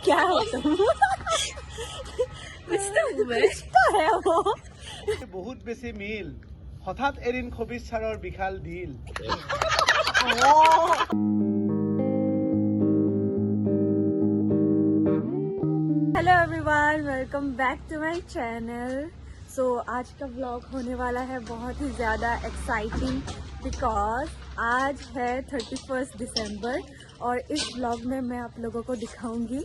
क्या हो तुम? कुछ तो है वो। বহুত বেছি মিল হঠাৎ এদিন খবিজ ছাৰৰ বিশাল দিল hello everyone, welcome back to my channel. So आज का व्लॉग होने वाला है बहुत ही ज़्यादा एक्साइटिंग बिकॉज आज है 31 दिसंबर और इस व्लॉग में मैं आप लोगों को दिखाऊंगी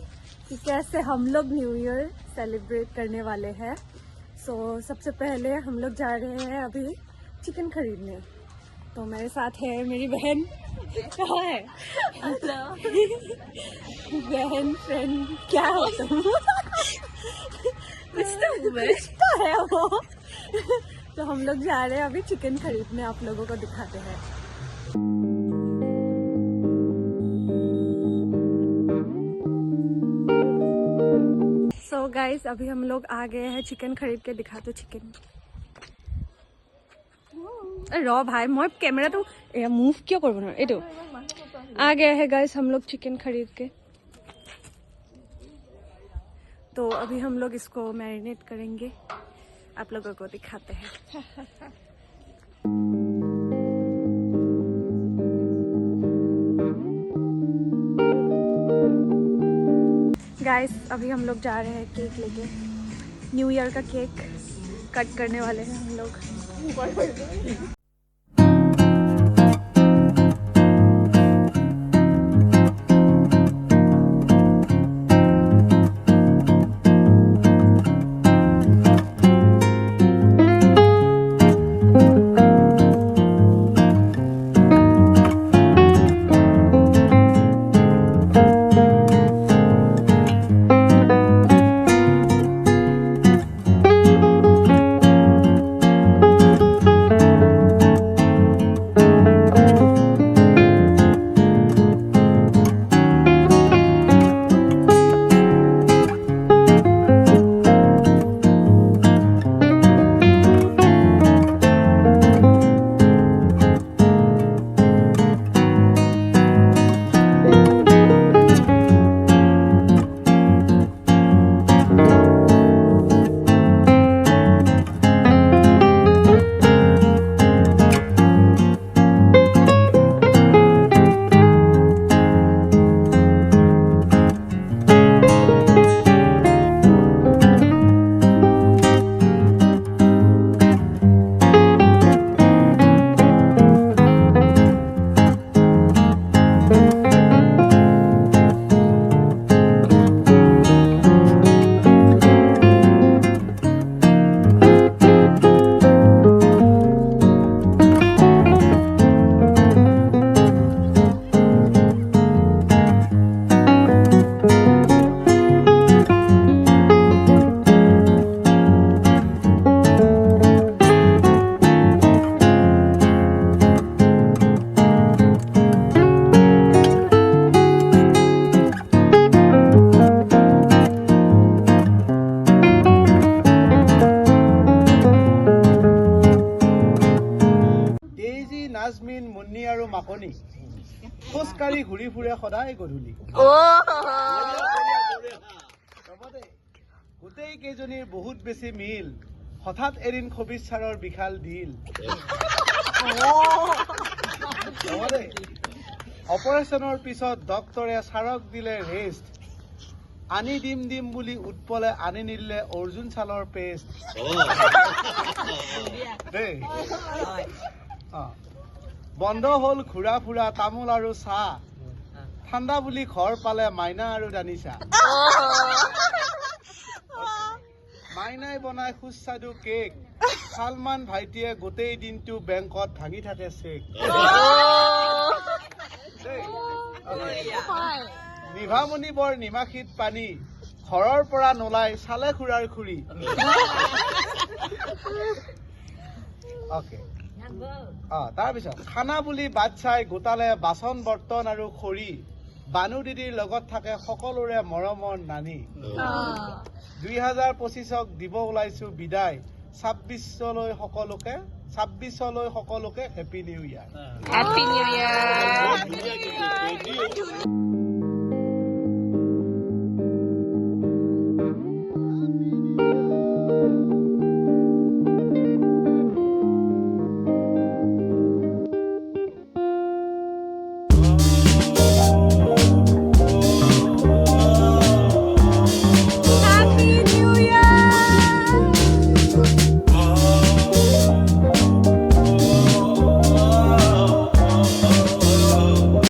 कि कैसे हम लोग न्यू ईयर सेलिब्रेट करने वाले हैं। सो सबसे पहले हम लोग जा रहे हैं अभी चिकन खरीदने। तो मेरे साथ है मेरी बहन। कहाँ है? बहन फ्रेंड क्या हो तुम? कुछ तो है वो। तो हम लोग जा रहे हैं अभी चिकन खरीदने, आप लोगों को दिखाते हैं। सो गाइस, अभी हम लोग आ गए हैं चिकन खरीद के। दिखा दो चिकन। रो भाई मैं कैमरा तो मूव क्यों कर बना ये तो आ गया है गाइस हम लोग चिकन खरीद के। तो अभी हम लोग इसको मैरिनेट करेंगे, आप लोगों को दिखाते हैं। गाइस अभी हम लोग जा रहे हैं केक लेके। न्यू ईयर का केक कट करने वाले हैं हम लोग। নাজমিন মুন্নি আৰু মাকনি খোজকাঢ়ি ঘূৰি ফুৰে সদায় গধূলি। গোটেই কেইজনীৰ বহুত বেছি মিল হঠাৎ এদিন খবিজ ছাৰৰ বিশাল দিল অপাৰেশ্যনৰ পিছত ডক্তৰে ছাৰক দিলে ৰেষ্ট। আনি দিম বুলি উৎপলে আনি নিদিলে অৰ্জুন ছালৰ পেষ্ট। বন্ধ হল ঘূৰা ফুৰা তামোল আৰু চাহ, ঠাণ্ডা বুলি ঘৰ পালে মাইনা আৰু দানিছা। মাইনাই বনাই সুস্বাদু কেক, সালমান ভাইটিয়ে গোটেই দিনটো বেংকত ভাঙি থাকে চেক। নিভামণি বৰ নিমাখিত পানী, ঘৰৰ পৰা নোলাই চালে খুৰাৰ খুৰী। তাৰপিছত খানা বুলি বাট চাই গোটালে বাচন বৰ্তন আৰু খৰি, বানু দিদিৰ লগত থাকে সকলোৰে মৰমৰ নানী। 2025ক দিব ওলাইছো বিদায়, 26লৈ সকলোকে হেপী নিউ ইয়াৰ।